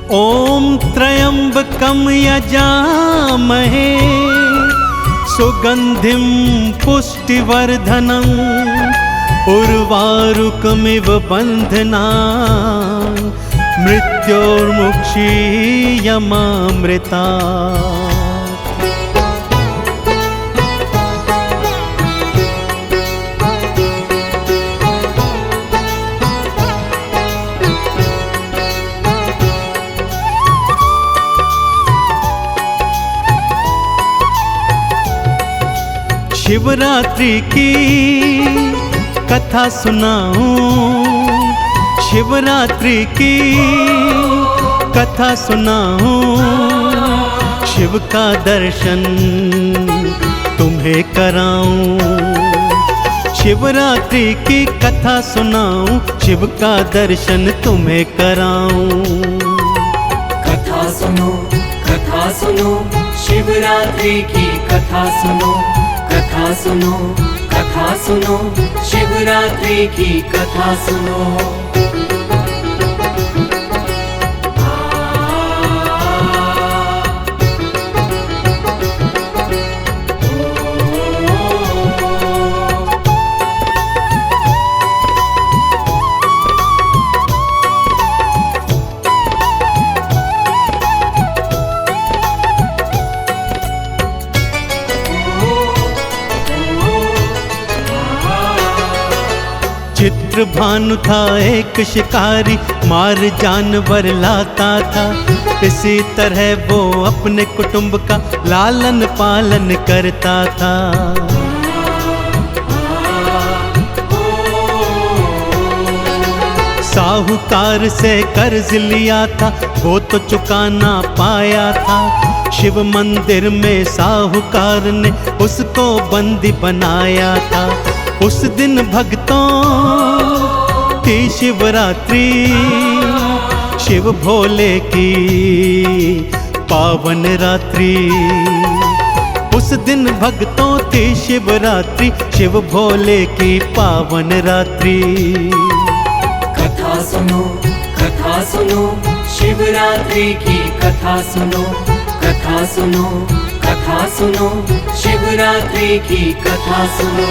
ओम त्र्यंबकं यजामहे सुगंधिं पुष्टिवर्धनम् उर्वारुकमिव बन्धनान् मृत्योर्मुक्षीयमामृतात्। शिवरात्रि की कथा सुनाऊं, शिवरात्रि की कथा सुनाऊं, शिव का दर्शन तुम्हें कराऊं। शिवरात्रि की कथा सुनाऊं, शिव का दर्शन तुम्हें कराऊं। कथा सुनो, कथा सुनो, शिवरात्रि की कथा सुनो, कथा सुनो, कथा सुनो, शिवरात्रि की कथा सुनो। चित्रभानु था एक शिकारी, मार जानवर लाता था। इसी तरह वो अपने कुटुंब का लालन पालन करता था। साहूकार से कर्ज लिया था, वो तो चुका ना पाया था। शिव मंदिर में साहूकार ने उसको बंदी बनाया था। उस दिन भक्तों की शिवरात्रि, शिव भोले की पावन रात्रि। उस दिन भक्तों की शिवरात्रि, शिव भोले की पावन रात्रि। कथा सुनो, कथा सुनो, शिवरात्रि की कथा सुनो, कथा सुनो, कथा सुनो, शिवरात्रि की कथा सुनो।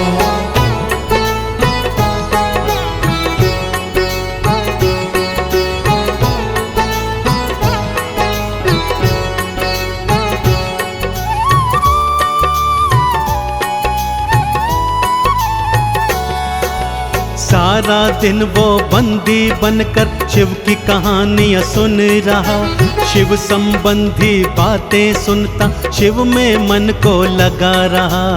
सारा दिन वो बंदी बनकर शिव की कहानियां सुन रहा। शिव संबंधी बातें सुनता, शिव में मन को लगा रहा।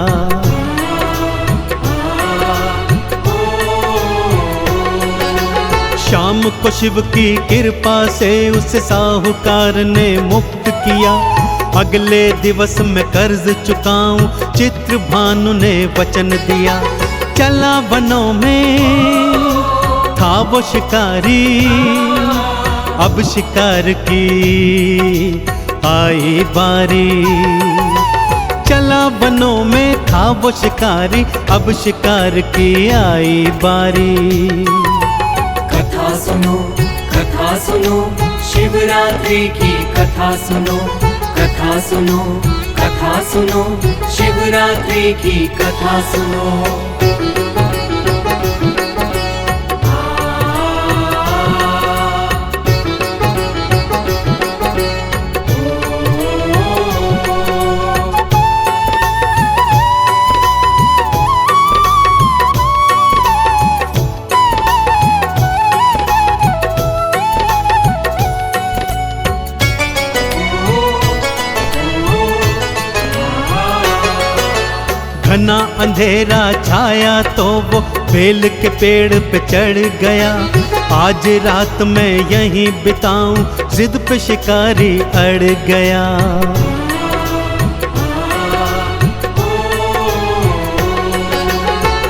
शाम को शिव की कृपा से उसे साहूकार ने मुक्त किया। अगले दिवस में कर्ज चुकाऊं, चित्रभानु ने वचन दिया। चला वनों में था वो शिकारी, अब शिकार की आई बारी। चला वनों में था वो शिकारी, अब शिकार की आई बारी। कथा सुनो, कथा सुनो, शिवरात्रि की कथा सुनो, कथा सुनो, कथा सुनो, शिवरात्रि की कथा सुनो। घना अंधेरा छाया तो वो बेल के पेड़ पे चढ़ गया। आज रात मैं यहीं बिताऊं, जिद पे शिकारी अड़ गया।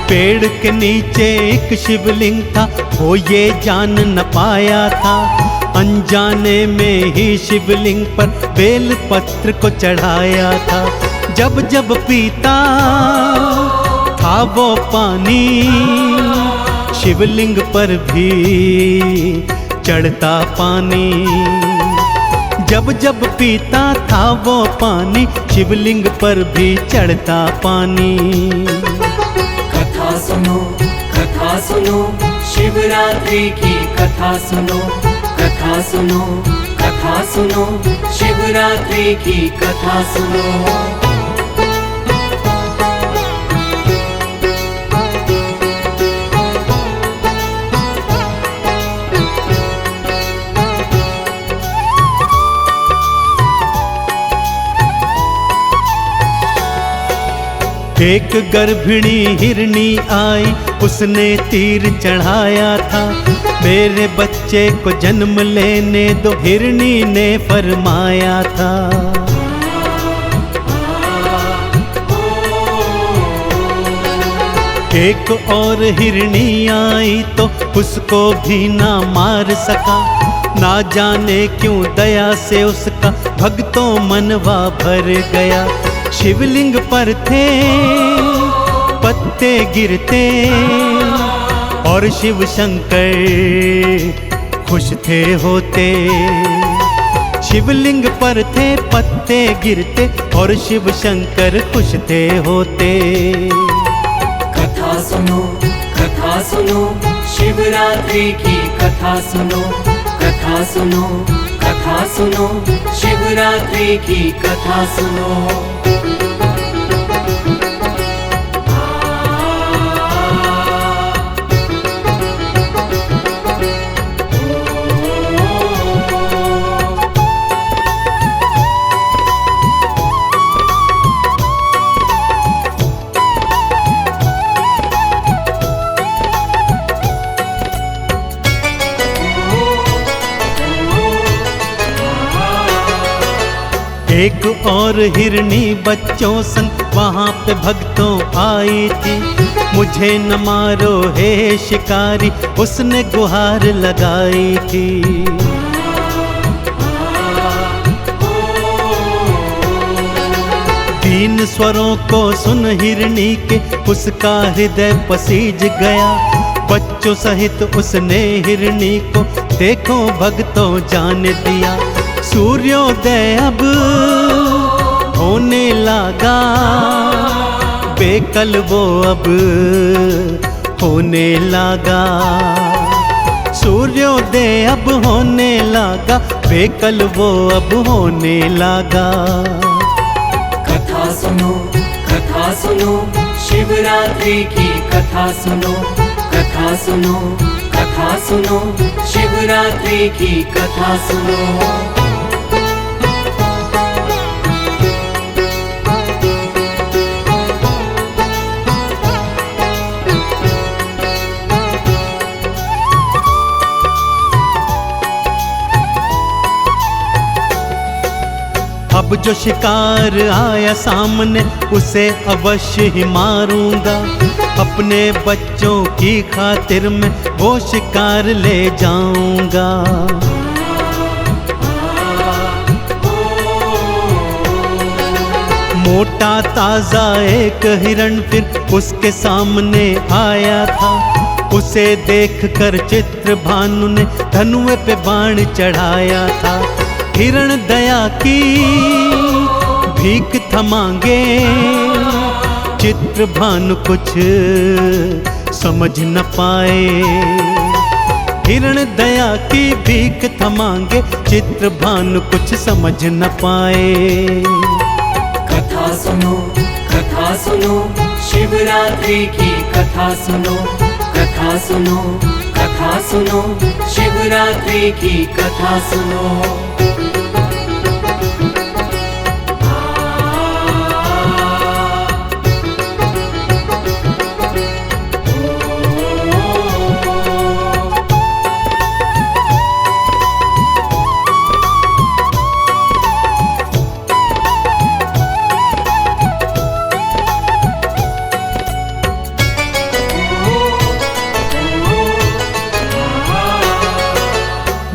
पेड़ के नीचे एक शिवलिंग था, वो ये जान न पाया था। अनजाने में ही शिवलिंग पर बेल पत्र को चढ़ाया था। जब जब पीता था वो पानी, शिवलिंग पर भी चढ़ता पानी। जब जब पीता था वो पानी, शिवलिंग पर भी चढ़ता पानी। कथा सुनो, शिवरात्रि की कथा सुनो, कथा सुनो, कथा सुनो, शिवरात्रि की कथा सुनो। एक गर्भिणी हिरनी आई, उसने तीर चढ़ाया था, मेरे बच्चे को जन्म लेने दो, हिरनी ने फरमाया था। एक और हिरनी आई तो उसको भी ना मार सका, ना जाने क्यों दया से उसका भक्तों मनवा भर गया। शिवलिंग पर थे पत्ते गिरते और शिव शंकर खुश थे होते। शिवलिंग पर थे पत्ते गिरते और शिव शंकर खुश थे होते। कथा सुनो, शिवरात्रि की कथा सुनो, कथा सुनो, कथा सुनो, शिवरात्रि की कथा सुनो। एक और हिरनी बच्चों संग वहाँ पे भक्तों आई थी, मुझे न मारो हे शिकारी, उसने गुहार लगाई थी। तीन स्वरों को सुन हिरनी के उसका हृदय पसीज गया, बच्चों सहित उसने हिरनी को देखो भक्तों जान दिया। सूर्योदय अब होने लगा, बेकल वो अब होने लगा। सूर्योदय अब होने लगा, बेकल वो अब होने लगा। कथा सुनो, शिवरात्रि की कथा सुनो, कथा सुनो, कथा सुनो, शिवरात्रि की कथा सुनो। अब जो शिकार आया सामने उसे अवश्य ही मारूंगा, अपने बच्चों की खातिर मैं वो शिकार ले जाऊंगा। मोटा ताजा एक हिरण फिर उसके सामने आया था, उसे देखकर चित्रभानु ने धनुए पे बाण चढ़ाया था। हिरण दया की भीख थमांगे, चित्रभानु कुछ समझ न पाए। हिरण दया की भीख थमांगे, चित्रभानु कुछ समझ न पाए। कथा सुनो, शिवरात्रि की कथा सुनो, कथा सुनो, कथा सुनो, शिवरात्रि की कथा सुनो।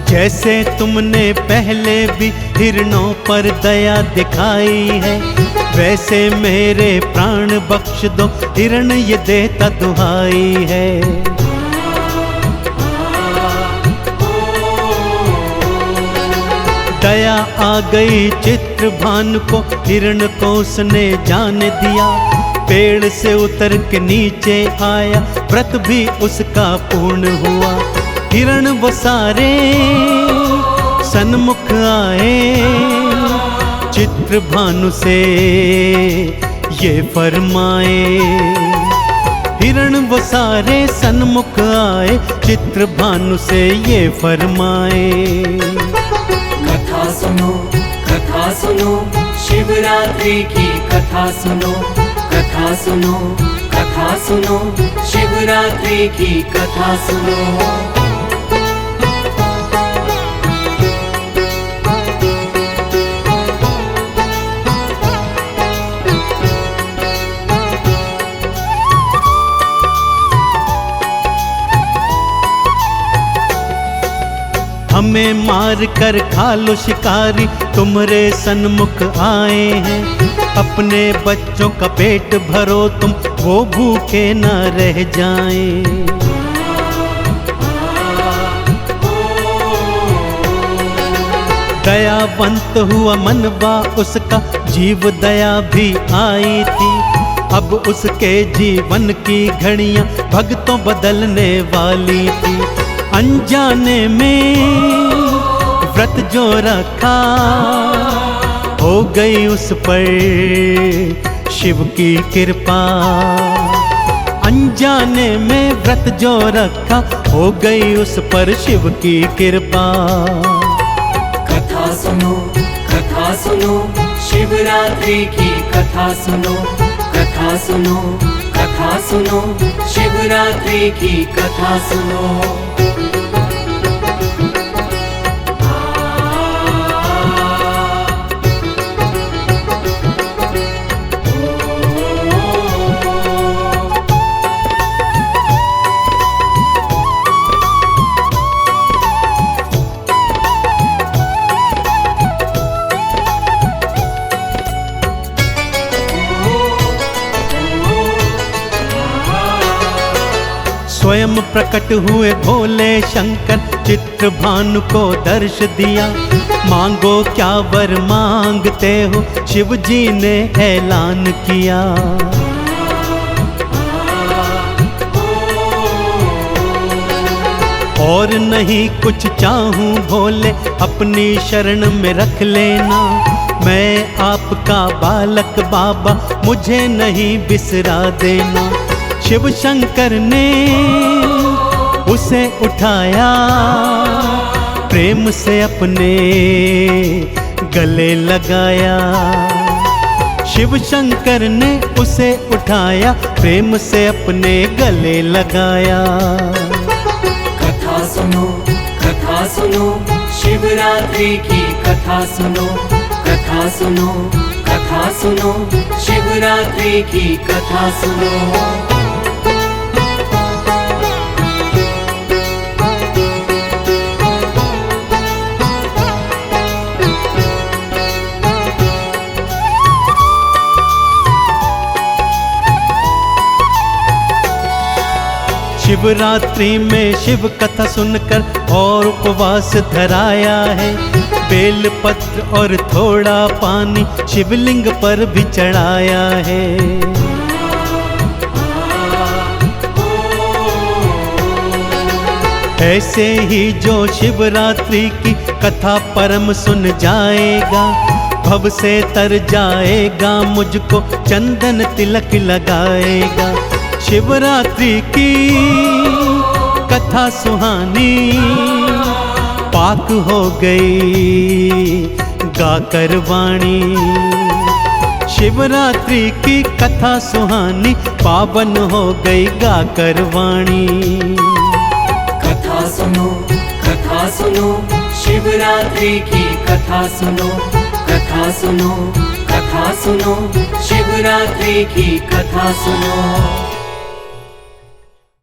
जैसे तुमने पहले भी हिरणों पर दया दिखाई है, वैसे मेरे प्राण बख्श दो, हिरण ये देता दुहाई है। दया गई चित्रभानु को, हिरण को उसने जान दिया। पेड़ से उतर के नीचे आया, व्रत भी उसका पूर्ण हुआ। हिरण वो सारे सन्मुख आए, चित्रभानु से ये फरमाए। हिरण वो सारे सन्मुख आए, चित्रभानु से ये फरमाए। कथा सुनो शिवरात्रि की कथा सुनो, कथा सुनो, कथा सुनो, शिवरात्रि की कथा सुनो। हमें मार कर खा लो शिकारी, तुम्हारे सन्मुख आए हैं। अपने बच्चों का पेट भरो तुम, वो भूखे न रह जाएं। दयावंत हुआ मनवा उसका, जीव दया भी आई थी। अब उसके जीवन की घड़ियां भक्तों बदलने वाली थी। अनजाने में व्रत जो रखा, हो गई उस पर शिव की कृपा। अनजाने में व्रत जो रखा, हो गई उस पर शिव की कृपा। कथा सुनो शिवरात्रि की कथा सुनो, कथा सुनो, कथा सुनो, शिवरात्रि की कथा सुनो। स्वयं प्रकट हुए भोले शंकर, चित्रभानु को दर्श दिया। मांगो क्या वर मांगते हो, शिव जी ने ऐलान किया। और नहीं कुछ चाहूं भोले, अपनी शरण में रख लेना। मैं आपका बालक बाबा, मुझे नहीं बिसरा देना। शिव शंकर ने उसे उठाया, प्रेम से अपने गले लगाया। शिव शंकर ने उसे उठाया, प्रेम से अपने गले लगाया। कथा सुनो शिवरात्रि की कथा सुनो, कथा सुनो, कथा सुनो, शिवरात्रि की कथा सुनो। शिवरात्रि में शिव कथा सुनकर और उपवास धराया है। बेल पत्र और थोड़ा पानी शिवलिंग पर भी चढ़ाया है। ऐसे ही जो शिवरात्रि की कथा परम सुन जाएगा, भव से तर जाएगा, मुझको चंदन तिलक लगाएगा। शिवरात्रि की कथा सुहानी, पाक हो गई गाकर वाणी। शिवरात्रि की कथा सुहानी, पावन हो गई गाकर वाणी। कथा सुनो शिवरात्रि की कथा सुनो, कथा सुनो, कथा सुनो, शिवरात्रि की कथा सुनो।